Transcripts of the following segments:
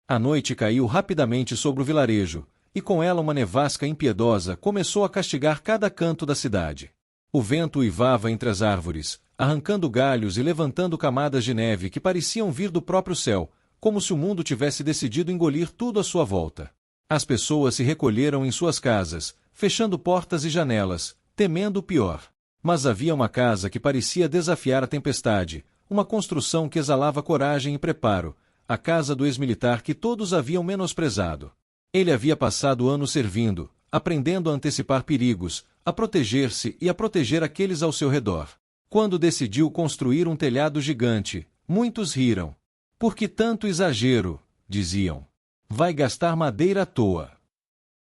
A noite caiu rapidamente sobre o vilarejo, e com ela uma nevasca impiedosa começou a castigar cada canto da cidade. O vento uivava entre as árvores, arrancando galhos e levantando camadas de neve que pareciam vir do próprio céu, como se o mundo tivesse decidido engolir tudo à sua volta. As pessoas se recolheram em suas casas, fechando portas e janelas, temendo o pior. Mas havia uma casa que parecia desafiar a tempestade, uma construção que exalava coragem e preparo, a casa do ex-militar que todos haviam menosprezado. Ele havia passado anos servindo, aprendendo a antecipar perigos, a proteger-se e a proteger aqueles ao seu redor. Quando decidiu construir um telhado gigante, muitos riram. Por que tanto exagero? Diziam. Vai gastar madeira à toa.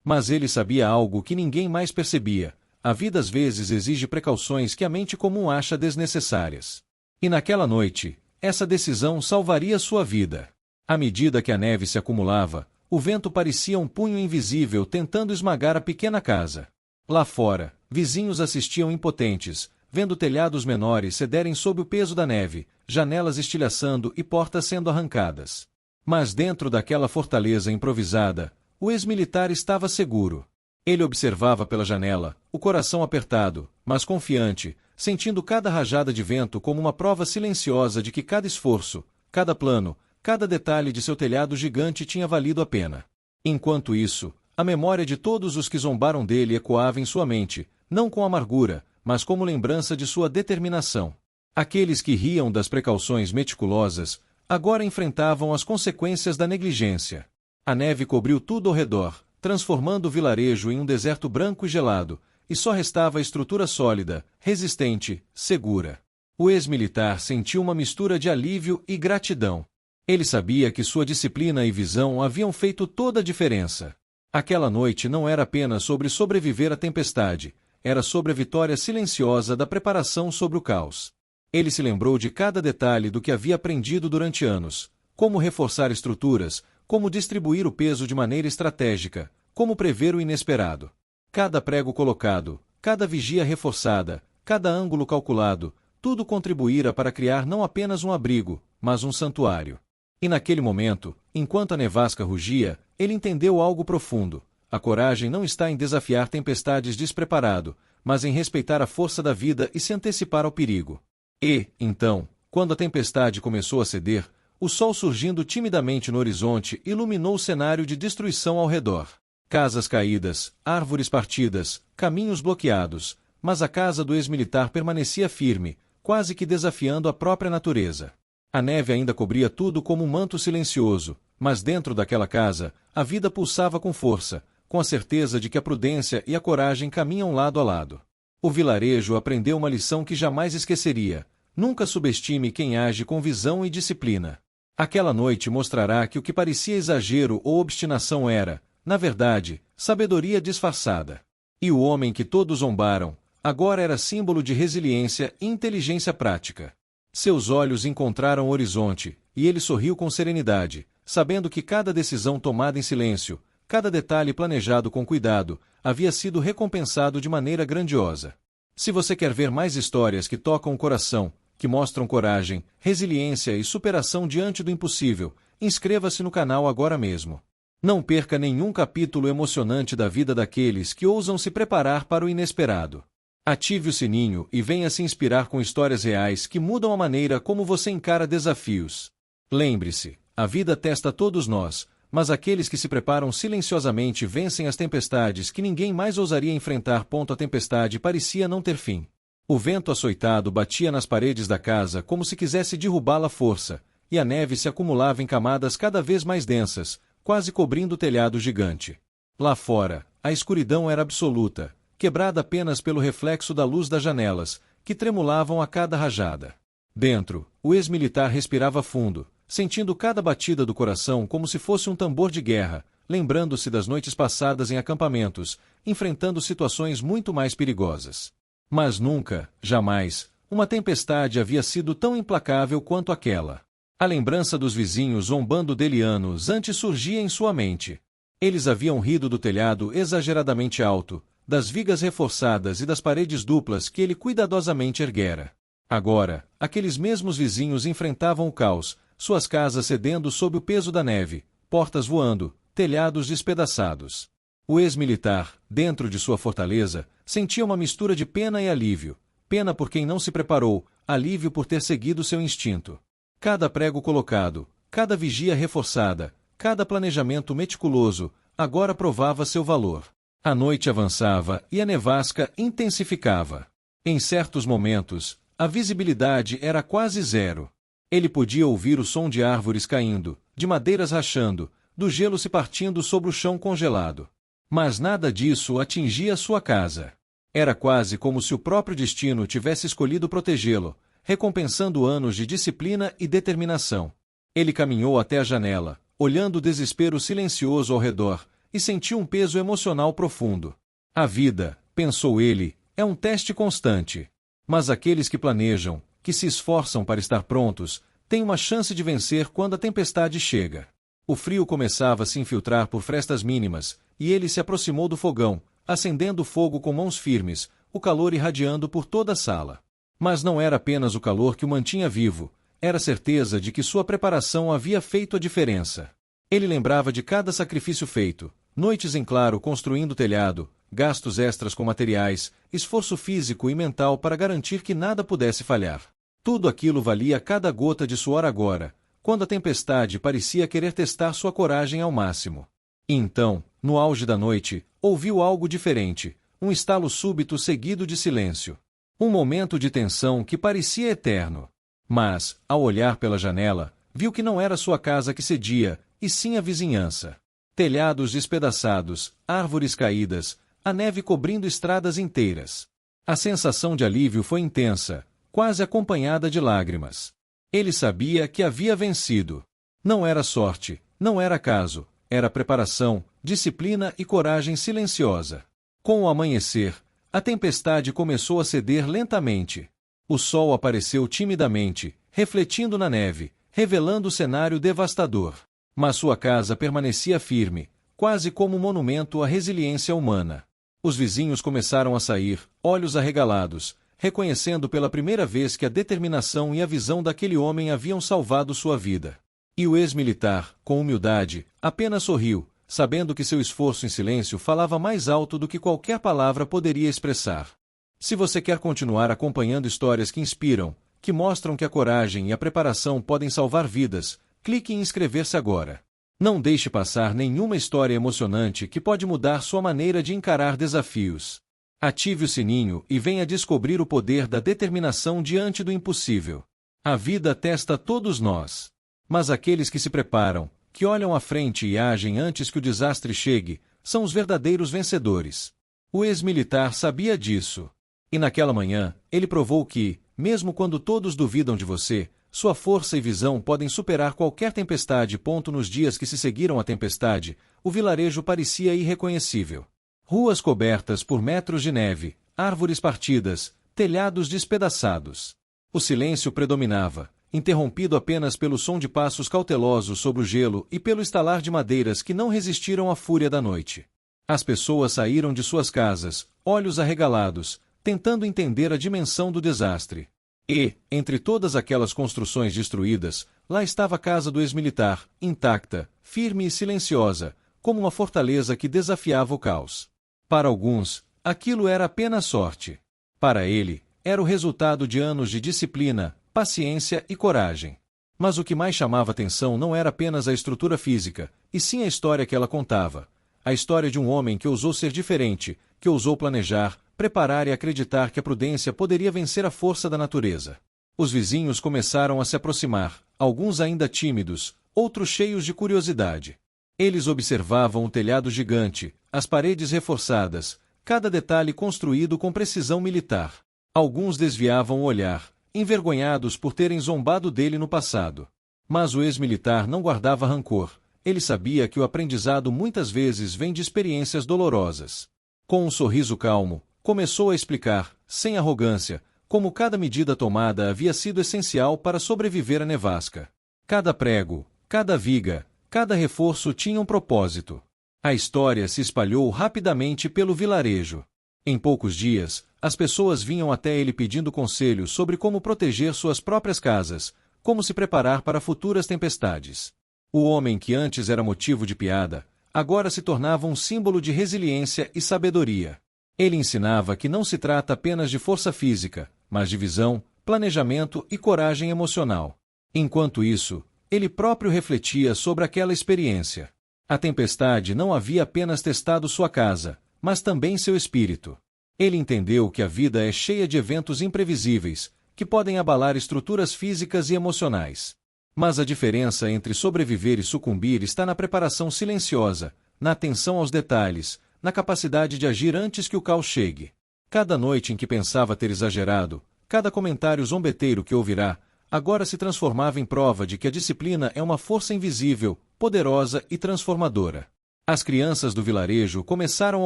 Mas ele sabia algo que ninguém mais percebia. A vida às vezes exige precauções que a mente comum acha desnecessárias. E naquela noite, essa decisão salvaria sua vida. À medida que a neve se acumulava, o vento parecia um punho invisível tentando esmagar a pequena casa. Lá fora, vizinhos assistiam impotentes, vendo telhados menores cederem sob o peso da neve, janelas estilhaçando e portas sendo arrancadas. Mas dentro daquela fortaleza improvisada, o ex-militar estava seguro. Ele observava pela janela, o coração apertado, mas confiante, sentindo cada rajada de vento como uma prova silenciosa de que cada esforço, cada plano, cada detalhe de seu telhado gigante tinha valido a pena. Enquanto isso, a memória de todos os que zombaram dele ecoava em sua mente, não com amargura, mas como lembrança de sua determinação. Aqueles que riam das precauções meticulosas, agora enfrentavam as consequências da negligência. A neve cobriu tudo ao redor, transformando o vilarejo em um deserto branco e gelado, e só restava a estrutura sólida, resistente, segura. O ex-militar sentiu uma mistura de alívio e gratidão. Ele sabia que sua disciplina e visão haviam feito toda a diferença. Aquela noite não era apenas sobre sobreviver à tempestade, era sobre a vitória silenciosa da preparação sobre o caos. Ele se lembrou de cada detalhe do que havia aprendido durante anos, como reforçar estruturas, como distribuir o peso de maneira estratégica, como prever o inesperado. Cada prego colocado, cada vigia reforçada, cada ângulo calculado, tudo contribuíra para criar não apenas um abrigo, mas um santuário. E naquele momento, enquanto a nevasca rugia, ele entendeu algo profundo. A coragem não está em desafiar tempestades despreparado, mas em respeitar a força da vida e se antecipar ao perigo. E, então, quando a tempestade começou a ceder, o sol surgindo timidamente no horizonte iluminou o cenário de destruição ao redor. Casas caídas, árvores partidas, caminhos bloqueados, mas a casa do ex-militar permanecia firme, quase que desafiando a própria natureza. A neve ainda cobria tudo como um manto silencioso, mas dentro daquela casa, a vida pulsava com força, com a certeza de que a prudência e a coragem caminham lado a lado. O vilarejo aprendeu uma lição que jamais esqueceria: nunca subestime quem age com visão e disciplina. Aquela noite mostrará que o que parecia exagero ou obstinação era, na verdade, sabedoria disfarçada. E o homem que todos zombaram, agora era símbolo de resiliência e inteligência prática. Seus olhos encontraram o horizonte, e ele sorriu com serenidade, sabendo que cada decisão tomada em silêncio, cada detalhe planejado com cuidado, havia sido recompensado de maneira grandiosa. Se você quer ver mais histórias que tocam o coração, que mostram coragem, resiliência e superação diante do impossível, inscreva-se no canal agora mesmo. Não perca nenhum capítulo emocionante da vida daqueles que ousam se preparar para o inesperado. Ative o sininho e venha se inspirar com histórias reais que mudam a maneira como você encara desafios. Lembre-se, a vida testa todos nós, mas aqueles que se preparam silenciosamente vencem as tempestades que ninguém mais ousaria enfrentar. A tempestade parecia não ter fim. O vento açoitado batia nas paredes da casa como se quisesse derrubá-la à força, e a neve se acumulava em camadas cada vez mais densas, quase cobrindo o telhado gigante. Lá fora, a escuridão era absoluta, quebrada apenas pelo reflexo da luz das janelas, que tremulavam a cada rajada. Dentro, o ex-militar respirava fundo, sentindo cada batida do coração como se fosse um tambor de guerra, lembrando-se das noites passadas em acampamentos, enfrentando situações muito mais perigosas. Mas nunca, jamais, uma tempestade havia sido tão implacável quanto aquela. A lembrança dos vizinhos zombando dele anos antes surgia em sua mente. Eles haviam rido do telhado exageradamente alto, das vigas reforçadas e das paredes duplas que ele cuidadosamente erguera. Agora, aqueles mesmos vizinhos enfrentavam o caos, suas casas cedendo sob o peso da neve, portas voando, telhados despedaçados. O ex-militar, dentro de sua fortaleza, sentia uma mistura de pena e alívio. Pena por quem não se preparou, alívio por ter seguido seu instinto. Cada prego colocado, cada vigia reforçada, cada planejamento meticuloso, agora provava seu valor. A noite avançava e a nevasca intensificava. Em certos momentos, a visibilidade era quase zero. Ele podia ouvir o som de árvores caindo, de madeiras rachando, do gelo se partindo sobre o chão congelado. Mas nada disso atingia sua casa. Era quase como se o próprio destino tivesse escolhido protegê-lo, recompensando anos de disciplina e determinação. Ele caminhou até a janela, olhando o desespero silencioso ao redor, e sentiu um peso emocional profundo. A vida, pensou ele, é um teste constante. Mas aqueles que planejam, que se esforçam para estar prontos, têm uma chance de vencer quando a tempestade chega. O frio começava a se infiltrar por frestas mínimas, e ele se aproximou do fogão, acendendo o fogo com mãos firmes, o calor irradiando por toda a sala. Mas não era apenas o calor que o mantinha vivo, era a certeza de que sua preparação havia feito a diferença. Ele lembrava de cada sacrifício feito, noites em claro construindo o telhado, gastos extras com materiais, esforço físico e mental para garantir que nada pudesse falhar. Tudo aquilo valia cada gota de suor agora, quando a tempestade parecia querer testar sua coragem ao máximo. E então, no auge da noite, ouviu algo diferente, um estalo súbito seguido de silêncio. Um momento de tensão que parecia eterno. Mas, ao olhar pela janela, viu que não era sua casa que cedia, e sim a vizinhança. Telhados despedaçados, árvores caídas, a neve cobrindo estradas inteiras. A sensação de alívio foi intensa, quase acompanhada de lágrimas. Ele sabia que havia vencido. Não era sorte, não era acaso, era preparação, disciplina e coragem silenciosa. Com o amanhecer, a tempestade começou a ceder lentamente. O sol apareceu timidamente, refletindo na neve, revelando o cenário devastador. Mas sua casa permanecia firme, quase como um monumento à resiliência humana. Os vizinhos começaram a sair, olhos arregalados, reconhecendo pela primeira vez que a determinação e a visão daquele homem haviam salvado sua vida. E o ex-militar, com humildade, apenas sorriu, sabendo que seu esforço em silêncio falava mais alto do que qualquer palavra poderia expressar. Se você quer continuar acompanhando histórias que inspiram, que mostram que a coragem e a preparação podem salvar vidas, clique em inscrever-se agora. Não deixe passar nenhuma história emocionante que pode mudar sua maneira de encarar desafios. Ative o sininho e venha descobrir o poder da determinação diante do impossível. A vida testa todos nós. Mas aqueles que se preparam, que olham à frente e agem antes que o desastre chegue, são os verdadeiros vencedores. O ex-militar sabia disso. E naquela manhã, ele provou que, mesmo quando todos duvidam de você, sua força e visão podem superar qualquer tempestade. Nos dias que se seguiram à tempestade, o vilarejo parecia irreconhecível. Ruas cobertas por metros de neve, árvores partidas, telhados despedaçados. O silêncio predominava, interrompido apenas pelo som de passos cautelosos sobre o gelo e pelo estalar de madeiras que não resistiram à fúria da noite. As pessoas saíram de suas casas, olhos arregalados, tentando entender a dimensão do desastre. E, entre todas aquelas construções destruídas, lá estava a casa do ex-militar, intacta, firme e silenciosa, como uma fortaleza que desafiava o caos. Para alguns, aquilo era apenas sorte. Para ele, era o resultado de anos de disciplina, paciência e coragem. Mas o que mais chamava atenção não era apenas a estrutura física, e sim a história que ela contava. A história de um homem que ousou ser diferente, que ousou planejar, preparar e acreditar que a prudência poderia vencer a força da natureza. Os vizinhos começaram a se aproximar, alguns ainda tímidos, outros cheios de curiosidade. Eles observavam o telhado gigante, as paredes reforçadas, cada detalhe construído com precisão militar. Alguns desviavam o olhar, envergonhados por terem zombado dele no passado. Mas o ex-militar não guardava rancor. Ele sabia que o aprendizado muitas vezes vem de experiências dolorosas. Com um sorriso calmo, começou a explicar, sem arrogância, como cada medida tomada havia sido essencial para sobreviver à nevasca. Cada prego, cada viga, cada reforço tinha um propósito. A história se espalhou rapidamente pelo vilarejo. Em poucos dias, as pessoas vinham até ele pedindo conselhos sobre como proteger suas próprias casas, como se preparar para futuras tempestades. O homem que antes era motivo de piada, agora se tornava um símbolo de resiliência e sabedoria. Ele ensinava que não se trata apenas de força física, mas de visão, planejamento e coragem emocional. Enquanto isso, ele próprio refletia sobre aquela experiência. A tempestade não havia apenas testado sua casa, mas também seu espírito. Ele entendeu que a vida é cheia de eventos imprevisíveis, que podem abalar estruturas físicas e emocionais. Mas a diferença entre sobreviver e sucumbir está na preparação silenciosa, na atenção aos detalhes, na capacidade de agir antes que o caos chegue. Cada noite em que pensava ter exagerado, cada comentário zombeteiro que ouvirá, agora se transformava em prova de que a disciplina é uma força invisível, poderosa e transformadora. As crianças do vilarejo começaram a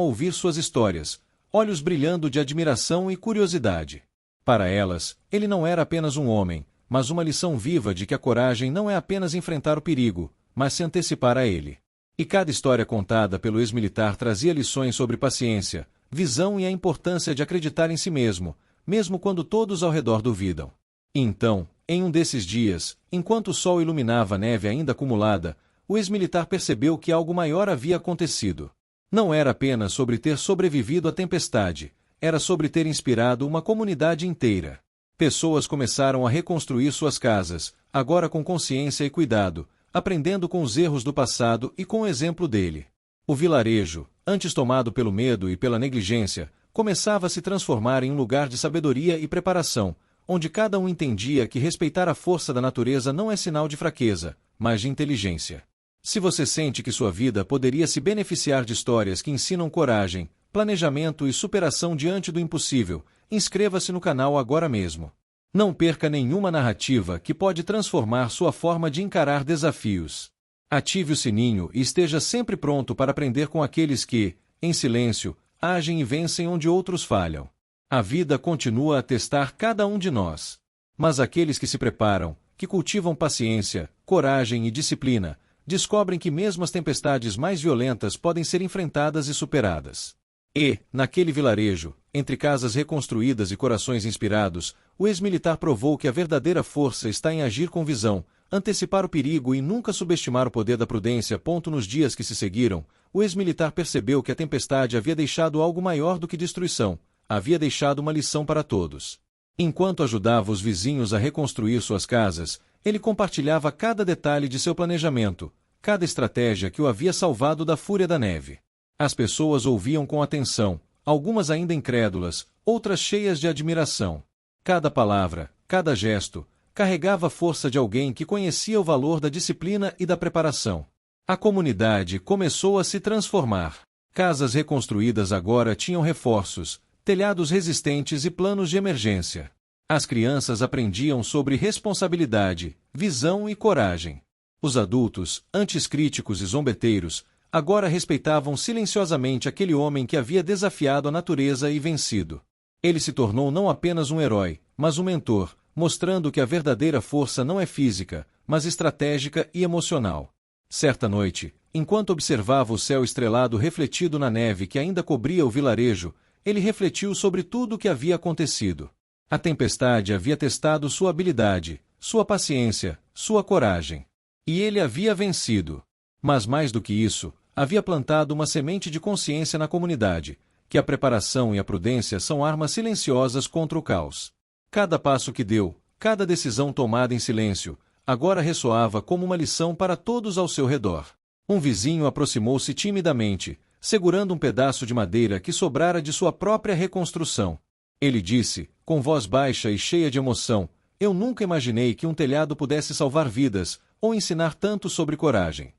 ouvir suas histórias, olhos brilhando de admiração e curiosidade. Para elas, ele não era apenas um homem, mas uma lição viva de que a coragem não é apenas enfrentar o perigo, mas se antecipar a ele. E cada história contada pelo ex-militar trazia lições sobre paciência, visão e a importância de acreditar em si mesmo, mesmo quando todos ao redor duvidam. E então, em um desses dias, enquanto o sol iluminava a neve ainda acumulada, o ex-militar percebeu que algo maior havia acontecido. Não era apenas sobre ter sobrevivido à tempestade, era sobre ter inspirado uma comunidade inteira. Pessoas começaram a reconstruir suas casas, agora com consciência e cuidado, aprendendo com os erros do passado e com o exemplo dele. O vilarejo, antes tomado pelo medo e pela negligência, começava a se transformar em um lugar de sabedoria e preparação, onde cada um entendia que respeitar a força da natureza não é sinal de fraqueza, mas de inteligência. Se você sente que sua vida poderia se beneficiar de histórias que ensinam coragem, planejamento e superação diante do impossível, inscreva-se no canal agora mesmo. Não perca nenhuma narrativa que pode transformar sua forma de encarar desafios. Ative o sininho e esteja sempre pronto para aprender com aqueles que, em silêncio, agem e vencem onde outros falham. A vida continua a testar cada um de nós. Mas aqueles que se preparam, que cultivam paciência, coragem e disciplina, descobrem que mesmo as tempestades mais violentas podem ser enfrentadas e superadas. E, naquele vilarejo, entre casas reconstruídas e corações inspirados, o ex-militar provou que a verdadeira força está em agir com visão, antecipar o perigo e nunca subestimar o poder da prudência. Nos dias que se seguiram, o ex-militar percebeu que a tempestade havia deixado algo maior do que destruição, havia deixado uma lição para todos. Enquanto ajudava os vizinhos a reconstruir suas casas, ele compartilhava cada detalhe de seu planejamento, cada estratégia que o havia salvado da fúria da neve. As pessoas ouviam com atenção, algumas ainda incrédulas, outras cheias de admiração. Cada palavra, cada gesto, carregava a força de alguém que conhecia o valor da disciplina e da preparação. A comunidade começou a se transformar. Casas reconstruídas agora tinham reforços, telhados resistentes e planos de emergência. As crianças aprendiam sobre responsabilidade, visão e coragem. Os adultos, antes críticos e zombeteiros, agora respeitavam silenciosamente aquele homem que havia desafiado a natureza e vencido. Ele se tornou não apenas um herói, mas um mentor, mostrando que a verdadeira força não é física, mas estratégica e emocional. Certa noite, enquanto observava o céu estrelado refletido na neve que ainda cobria o vilarejo, ele refletiu sobre tudo o que havia acontecido. A tempestade havia testado sua habilidade, sua paciência, sua coragem. E ele havia vencido. Mas mais do que isso, havia plantado uma semente de consciência na comunidade, que a preparação e a prudência são armas silenciosas contra o caos. Cada passo que deu, cada decisão tomada em silêncio, agora ressoava como uma lição para todos ao seu redor. Um vizinho aproximou-se timidamente, segurando um pedaço de madeira que sobrara de sua própria reconstrução. Ele disse, com voz baixa e cheia de emoção, "Eu nunca imaginei que um telhado pudesse salvar vidas, ou ensinar tanto sobre coragem."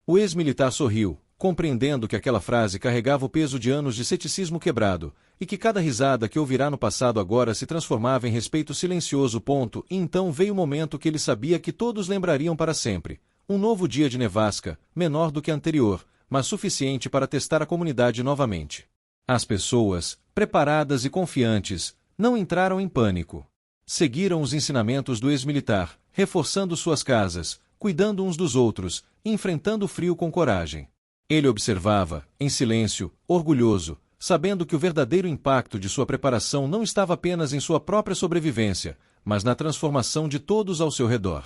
O ex-militar sorriu, compreendendo que aquela frase carregava o peso de anos de ceticismo quebrado, e que cada risada que ouvirá no passado agora se transformava em respeito silencioso. E então veio o momento que ele sabia que todos lembrariam para sempre. Um novo dia de nevasca, menor do que anterior, mas suficiente para testar a comunidade novamente. As pessoas, preparadas e confiantes, não entraram em pânico. Seguiram os ensinamentos do ex-militar, reforçando suas casas, cuidando uns dos outros, e enfrentando o frio com coragem. Ele observava, em silêncio, orgulhoso, sabendo que o verdadeiro impacto de sua preparação não estava apenas em sua própria sobrevivência, mas na transformação de todos ao seu redor.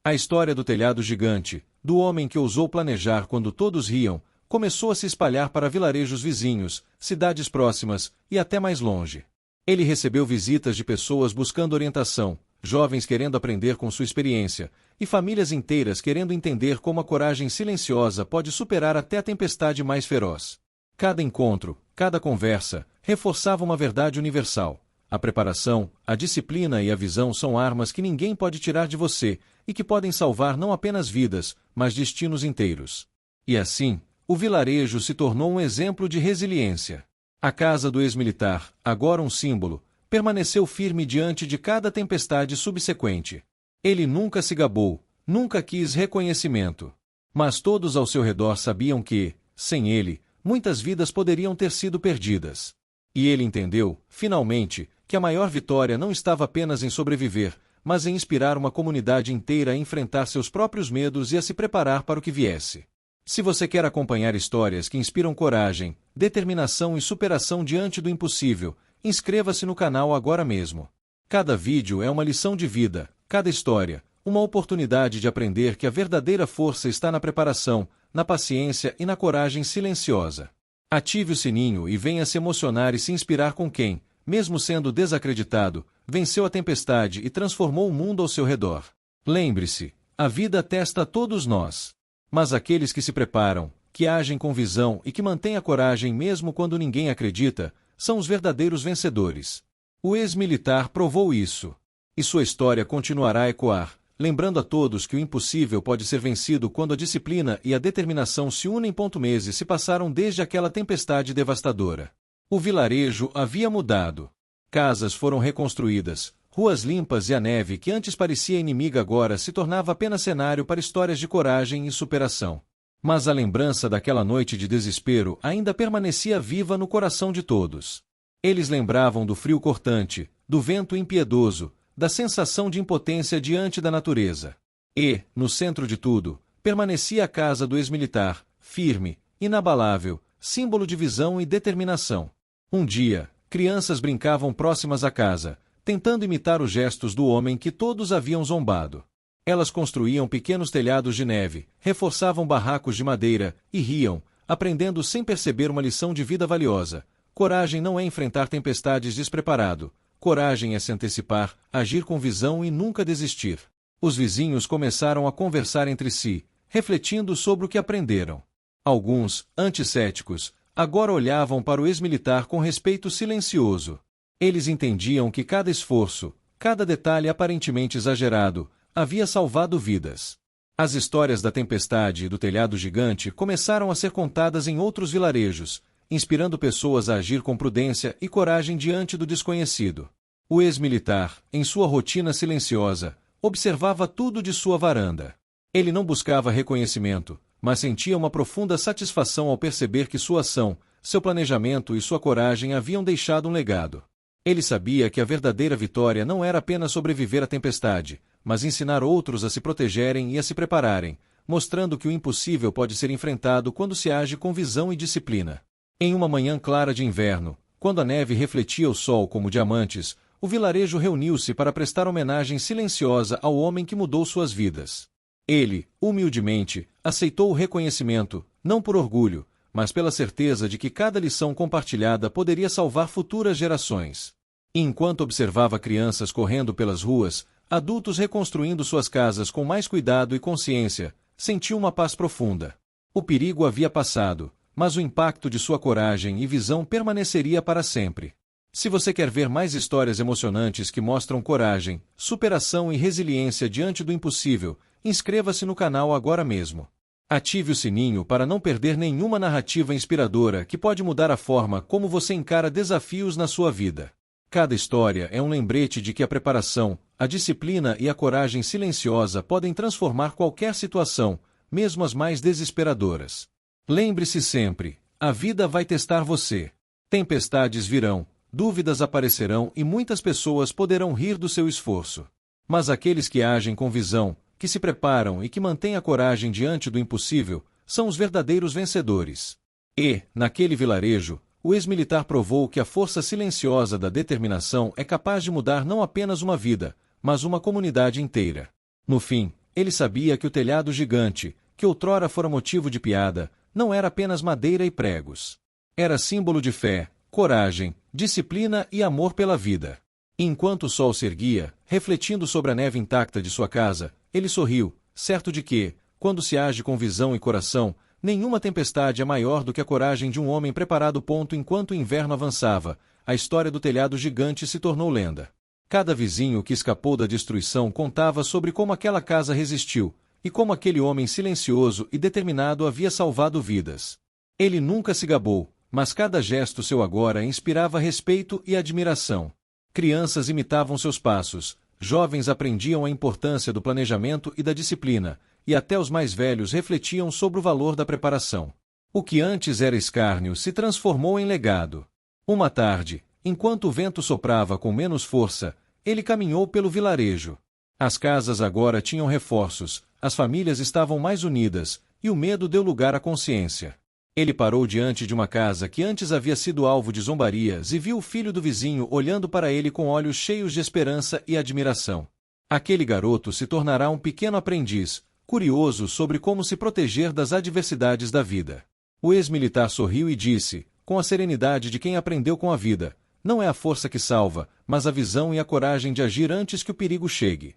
A história do telhado gigante, do homem que ousou planejar quando todos riam, começou a se espalhar para vilarejos vizinhos, cidades próximas e até mais longe. Ele recebeu visitas de pessoas buscando orientação, jovens querendo aprender com sua experiência, e famílias inteiras querendo entender como a coragem silenciosa pode superar até a tempestade mais feroz. Cada encontro, cada conversa, reforçava uma verdade universal. A preparação, a disciplina e a visão são armas que ninguém pode tirar de você, e que podem salvar não apenas vidas, mas destinos inteiros. E assim, o vilarejo se tornou um exemplo de resiliência. A casa do ex-militar, agora um símbolo, permaneceu firme diante de cada tempestade subsequente. Ele nunca se gabou, nunca quis reconhecimento. Mas todos ao seu redor sabiam que, sem ele, muitas vidas poderiam ter sido perdidas. E ele entendeu, finalmente, que a maior vitória não estava apenas em sobreviver, mas em inspirar uma comunidade inteira a enfrentar seus próprios medos e a se preparar para o que viesse. Se você quer acompanhar histórias que inspiram coragem, determinação e superação diante do impossível, inscreva-se no canal agora mesmo. Cada vídeo é uma lição de vida, cada história, uma oportunidade de aprender que a verdadeira força está na preparação, na paciência e na coragem silenciosa. Ative o sininho e venha se emocionar e se inspirar com quem, mesmo sendo desacreditado, venceu a tempestade e transformou o mundo ao seu redor. Lembre-se, a vida testa todos nós. Mas aqueles que se preparam, que agem com visão e que mantêm a coragem mesmo quando ninguém acredita, são os verdadeiros vencedores. O ex-militar provou isso. E sua história continuará a ecoar, lembrando a todos que o impossível pode ser vencido quando a disciplina e a determinação se unem. Meses se passaram desde aquela tempestade devastadora. O vilarejo havia mudado. Casas foram reconstruídas, ruas limpas e a neve que antes parecia inimiga agora se tornava apenas cenário para histórias de coragem e superação. Mas a lembrança daquela noite de desespero ainda permanecia viva no coração de todos. Eles lembravam do frio cortante, do vento impiedoso, da sensação de impotência diante da natureza. E, no centro de tudo, permanecia a casa do ex-militar, firme, inabalável, símbolo de visão e determinação. Um dia, crianças brincavam próximas à casa, tentando imitar os gestos do homem que todos haviam zombado. Elas construíam pequenos telhados de neve, reforçavam barracos de madeira e riam, aprendendo sem perceber uma lição de vida valiosa. Coragem não é enfrentar tempestades despreparado. Coragem é se antecipar, agir com visão e nunca desistir. Os vizinhos começaram a conversar entre si, refletindo sobre o que aprenderam. Alguns, anticéticos, agora olhavam para o ex-militar com respeito silencioso. Eles entendiam que cada esforço, cada detalhe aparentemente exagerado, havia salvado vidas. As histórias da tempestade e do telhado gigante começaram a ser contadas em outros vilarejos, inspirando pessoas a agir com prudência e coragem diante do desconhecido. O ex-militar, em sua rotina silenciosa, observava tudo de sua varanda. Ele não buscava reconhecimento, mas sentia uma profunda satisfação ao perceber que sua ação, seu planejamento e sua coragem haviam deixado um legado. Ele sabia que a verdadeira vitória não era apenas sobreviver à tempestade, mas ensinar outros a se protegerem e a se prepararem, mostrando que o impossível pode ser enfrentado quando se age com visão e disciplina. Em uma manhã clara de inverno, quando a neve refletia o sol como diamantes, o vilarejo reuniu-se para prestar homenagem silenciosa ao homem que mudou suas vidas. Ele, humildemente, aceitou o reconhecimento, não por orgulho, mas pela certeza de que cada lição compartilhada poderia salvar futuras gerações. E enquanto observava crianças correndo pelas ruas, adultos reconstruindo suas casas com mais cuidado e consciência, sentiu uma paz profunda. O perigo havia passado, mas o impacto de sua coragem e visão permaneceria para sempre. Se você quer ver mais histórias emocionantes que mostram coragem, superação e resiliência diante do impossível, inscreva-se no canal agora mesmo. Ative o sininho para não perder nenhuma narrativa inspiradora que pode mudar a forma como você encara desafios na sua vida. Cada história é um lembrete de que a preparação, a disciplina e a coragem silenciosa podem transformar qualquer situação, mesmo as mais desesperadoras. Lembre-se sempre, a vida vai testar você. Tempestades virão, dúvidas aparecerão e muitas pessoas poderão rir do seu esforço. Mas aqueles que agem com visão, que se preparam e que mantêm a coragem diante do impossível, são os verdadeiros vencedores. E, naquele vilarejo, o ex-militar provou que a força silenciosa da determinação é capaz de mudar não apenas uma vida, mas uma comunidade inteira. No fim, ele sabia que o telhado gigante, que outrora fora motivo de piada, não era apenas madeira e pregos. Era símbolo de fé, coragem, disciplina e amor pela vida. Enquanto o sol se erguia, refletindo sobre a neve intacta de sua casa, ele sorriu, certo de que, quando se age com visão e coração, nenhuma tempestade é maior do que a coragem de um homem preparado. Enquanto o inverno avançava, a história do telhado gigante se tornou lenda. Cada vizinho que escapou da destruição contava sobre como aquela casa resistiu, e como aquele homem silencioso e determinado havia salvado vidas. Ele nunca se gabou, mas cada gesto seu agora inspirava respeito e admiração. Crianças imitavam seus passos, jovens aprendiam a importância do planejamento e da disciplina, e até os mais velhos refletiam sobre o valor da preparação. O que antes era escárnio se transformou em legado. Uma tarde, enquanto o vento soprava com menos força, ele caminhou pelo vilarejo. As casas agora tinham reforços, as famílias estavam mais unidas, e o medo deu lugar à consciência. Ele parou diante de uma casa que antes havia sido alvo de zombarias e viu o filho do vizinho olhando para ele com olhos cheios de esperança e admiração. Aquele garoto se tornará um pequeno aprendiz, curioso sobre como se proteger das adversidades da vida. O ex-militar sorriu e disse, com a serenidade de quem aprendeu com a vida: não é a força que salva, mas a visão e a coragem de agir antes que o perigo chegue.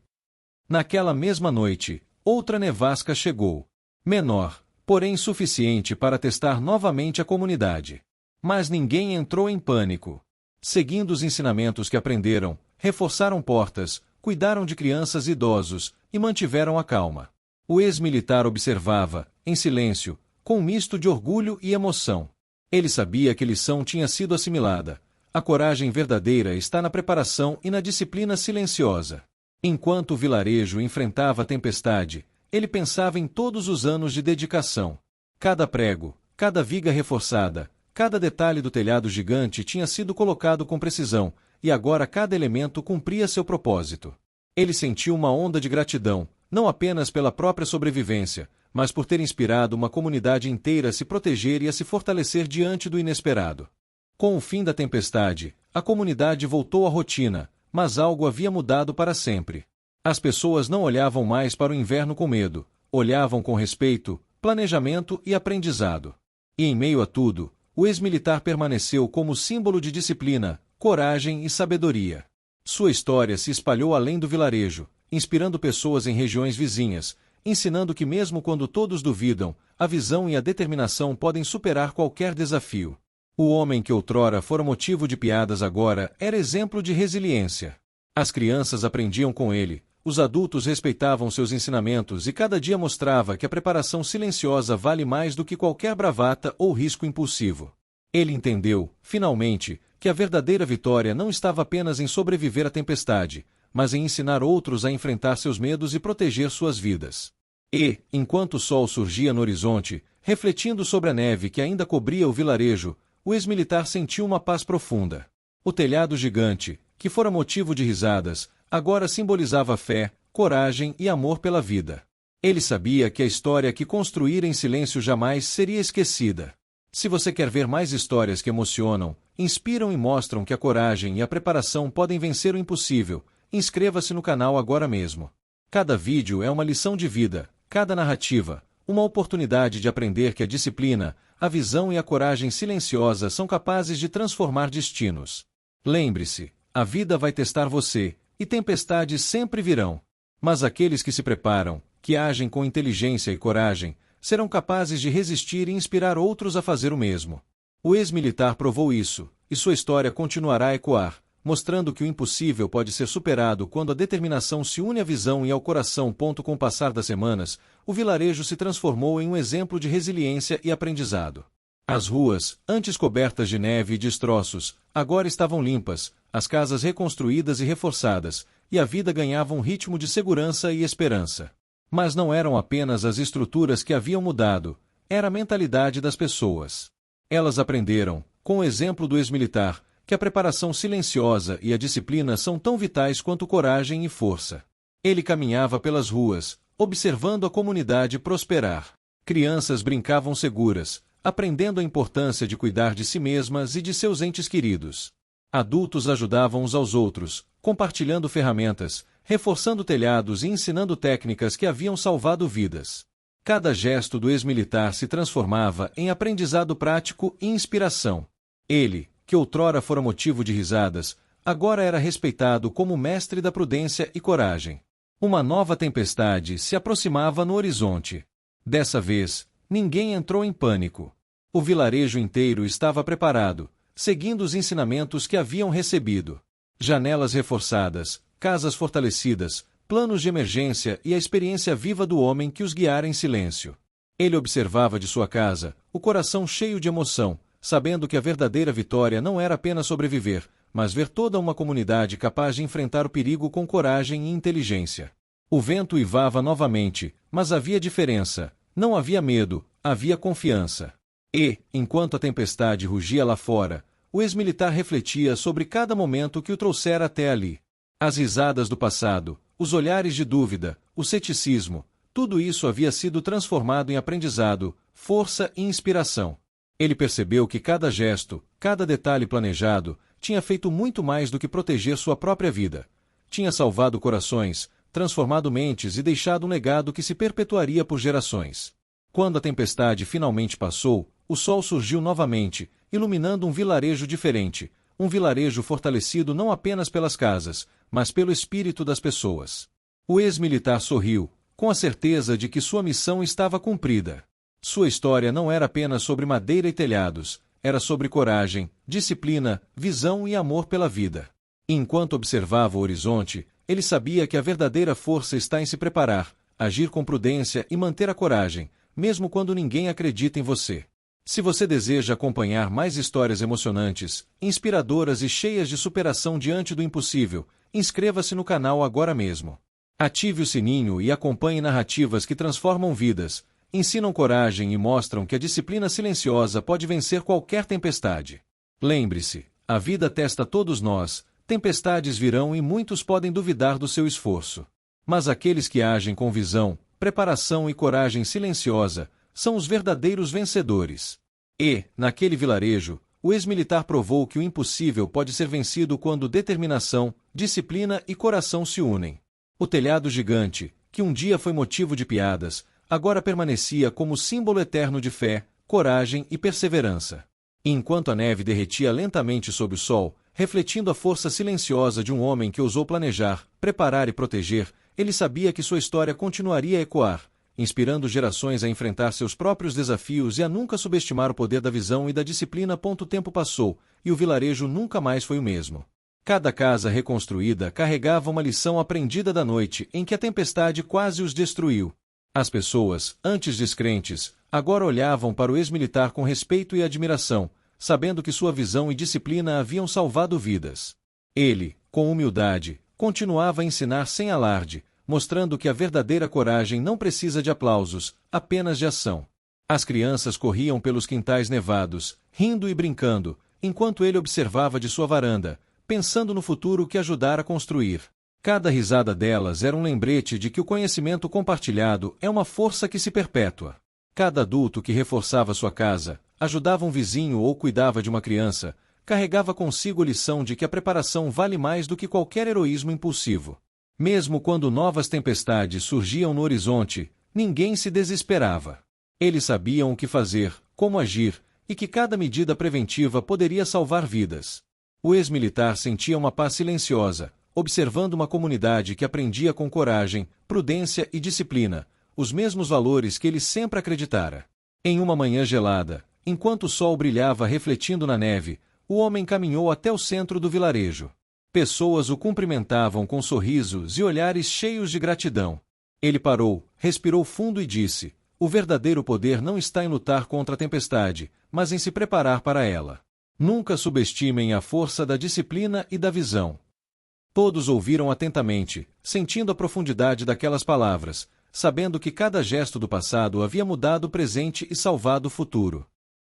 Naquela mesma noite, outra nevasca chegou. Menor, porém suficiente para testar novamente a comunidade. Mas ninguém entrou em pânico. Seguindo os ensinamentos que aprenderam, reforçaram portas, cuidaram de crianças e idosos, e mantiveram a calma. O ex-militar observava, em silêncio, com um misto de orgulho e emoção. Ele sabia que a lição tinha sido assimilada. A coragem verdadeira está na preparação e na disciplina silenciosa. Enquanto o vilarejo enfrentava a tempestade, ele pensava em todos os anos de dedicação. Cada prego, cada viga reforçada, cada detalhe do telhado gigante tinha sido colocado com precisão, e agora cada elemento cumpria seu propósito. Ele sentiu uma onda de gratidão, não apenas pela própria sobrevivência, mas por ter inspirado uma comunidade inteira a se proteger e a se fortalecer diante do inesperado. Com o fim da tempestade, a comunidade voltou à rotina, mas algo havia mudado para sempre. As pessoas não olhavam mais para o inverno com medo, olhavam com respeito, planejamento e aprendizado. E em meio a tudo, o ex-militar permaneceu como símbolo de disciplina, coragem e sabedoria. Sua história se espalhou além do vilarejo, inspirando pessoas em regiões vizinhas, ensinando que mesmo quando todos duvidam, a visão e a determinação podem superar qualquer desafio. O homem que outrora fora motivo de piadas agora era exemplo de resiliência. As crianças aprendiam com ele, os adultos respeitavam seus ensinamentos e cada dia mostrava que a preparação silenciosa vale mais do que qualquer bravata ou risco impulsivo. Ele entendeu, finalmente, que a verdadeira vitória não estava apenas em sobreviver à tempestade, mas em ensinar outros a enfrentar seus medos e proteger suas vidas. E, enquanto o sol surgia no horizonte, refletindo sobre a neve que ainda cobria o vilarejo, o ex-militar sentiu uma paz profunda. O telhado gigante, que fora motivo de risadas, agora simbolizava fé, coragem e amor pela vida. Ele sabia que a história que construíra em silêncio jamais seria esquecida. Se você quer ver mais histórias que emocionam, inspiram e mostram que a coragem e a preparação podem vencer o impossível, inscreva-se no canal agora mesmo. Cada vídeo é uma lição de vida, cada narrativa, uma oportunidade de aprender que a disciplina, a visão e a coragem silenciosa são capazes de transformar destinos. Lembre-se, a vida vai testar você, e tempestades sempre virão. Mas aqueles que se preparam, que agem com inteligência e coragem, serão capazes de resistir e inspirar outros a fazer o mesmo. O ex-militar provou isso, e sua história continuará a ecoar, mostrando que o impossível pode ser superado quando a determinação se une à visão e ao coração. Com o passar das semanas, o vilarejo se transformou em um exemplo de resiliência e aprendizado. As ruas, antes cobertas de neve e destroços, agora estavam limpas, as casas reconstruídas e reforçadas, e a vida ganhava um ritmo de segurança e esperança. Mas não eram apenas as estruturas que haviam mudado, era a mentalidade das pessoas. Elas aprenderam, com o exemplo do ex-militar, que a preparação silenciosa e a disciplina são tão vitais quanto coragem e força. Ele caminhava pelas ruas, observando a comunidade prosperar. Crianças brincavam seguras, aprendendo a importância de cuidar de si mesmas e de seus entes queridos. Adultos ajudavam uns aos outros, compartilhando ferramentas, reforçando telhados e ensinando técnicas que haviam salvado vidas. Cada gesto do ex-militar se transformava em aprendizado prático e inspiração. Ele, que outrora fora motivo de risadas, agora era respeitado como mestre da prudência e coragem. Uma nova tempestade se aproximava no horizonte. Dessa vez, ninguém entrou em pânico. O vilarejo inteiro estava preparado, seguindo os ensinamentos que haviam recebido. Janelas reforçadas, casas fortalecidas, planos de emergência e a experiência viva do homem que os guiara em silêncio. Ele observava de sua casa, o coração cheio de emoção, sabendo que a verdadeira vitória não era apenas sobreviver, mas ver toda uma comunidade capaz de enfrentar o perigo com coragem e inteligência. O vento uivava novamente, mas havia diferença. Não havia medo, havia confiança. E, enquanto a tempestade rugia lá fora, o ex-militar refletia sobre cada momento que o trouxera até ali. As risadas do passado, os olhares de dúvida, o ceticismo, tudo isso havia sido transformado em aprendizado, força e inspiração. Ele percebeu que cada gesto, cada detalhe planejado, tinha feito muito mais do que proteger sua própria vida. Tinha salvado corações, transformado mentes e deixado um legado que se perpetuaria por gerações. Quando a tempestade finalmente passou, o sol surgiu novamente, iluminando um vilarejo diferente, um vilarejo fortalecido não apenas pelas casas, mas pelo espírito das pessoas. O ex-militar sorriu, com a certeza de que sua missão estava cumprida. Sua história não era apenas sobre madeira e telhados, era sobre coragem, disciplina, visão e amor pela vida. E enquanto observava o horizonte, ele sabia que a verdadeira força está em se preparar, agir com prudência e manter a coragem, mesmo quando ninguém acredita em você. Se você deseja acompanhar mais histórias emocionantes, inspiradoras e cheias de superação diante do impossível, inscreva-se no canal agora mesmo. Ative o sininho e acompanhe narrativas que transformam vidas, ensinam coragem e mostram que a disciplina silenciosa pode vencer qualquer tempestade. Lembre-se, a vida testa todos nós, tempestades virão e muitos podem duvidar do seu esforço. Mas aqueles que agem com visão, preparação e coragem silenciosa, são os verdadeiros vencedores. E, naquele vilarejo, o ex-militar provou que o impossível pode ser vencido quando determinação, disciplina e coração se unem. O telhado gigante, que um dia foi motivo de piadas, agora permanecia como símbolo eterno de fé, coragem e perseverança. E enquanto a neve derretia lentamente sob o sol, refletindo a força silenciosa de um homem que ousou planejar, preparar e proteger, ele sabia que sua história continuaria a ecoar, inspirando gerações a enfrentar seus próprios desafios e a nunca subestimar o poder da visão e da disciplina. O tempo passou, e o vilarejo nunca mais foi o mesmo. Cada casa reconstruída carregava uma lição aprendida da noite em que a tempestade quase os destruiu. As pessoas, antes descrentes, agora olhavam para o ex-militar com respeito e admiração, sabendo que sua visão e disciplina haviam salvado vidas. Ele, com humildade, continuava a ensinar sem alarde, mostrando que a verdadeira coragem não precisa de aplausos, apenas de ação. As crianças corriam pelos quintais nevados, rindo e brincando, enquanto ele observava de sua varanda, pensando no futuro que ajudara a construir. Cada risada delas era um lembrete de que o conhecimento compartilhado é uma força que se perpetua. Cada adulto que reforçava sua casa, ajudava um vizinho ou cuidava de uma criança, carregava consigo a lição de que a preparação vale mais do que qualquer heroísmo impulsivo. Mesmo quando novas tempestades surgiam no horizonte, ninguém se desesperava. Eles sabiam o que fazer, como agir, e que cada medida preventiva poderia salvar vidas. O ex-militar sentia uma paz silenciosa, observando uma comunidade que aprendia com coragem, prudência e disciplina, os mesmos valores que ele sempre acreditara. Em uma manhã gelada, enquanto o sol brilhava refletindo na neve, o homem caminhou até o centro do vilarejo. Pessoas o cumprimentavam com sorrisos e olhares cheios de gratidão. Ele parou, respirou fundo e disse: o verdadeiro poder não está em lutar contra a tempestade, mas em se preparar para ela. Nunca subestimem a força da disciplina e da visão. Todos ouviram atentamente, sentindo a profundidade daquelas palavras, sabendo que cada gesto do passado havia mudado o presente e salvado o futuro.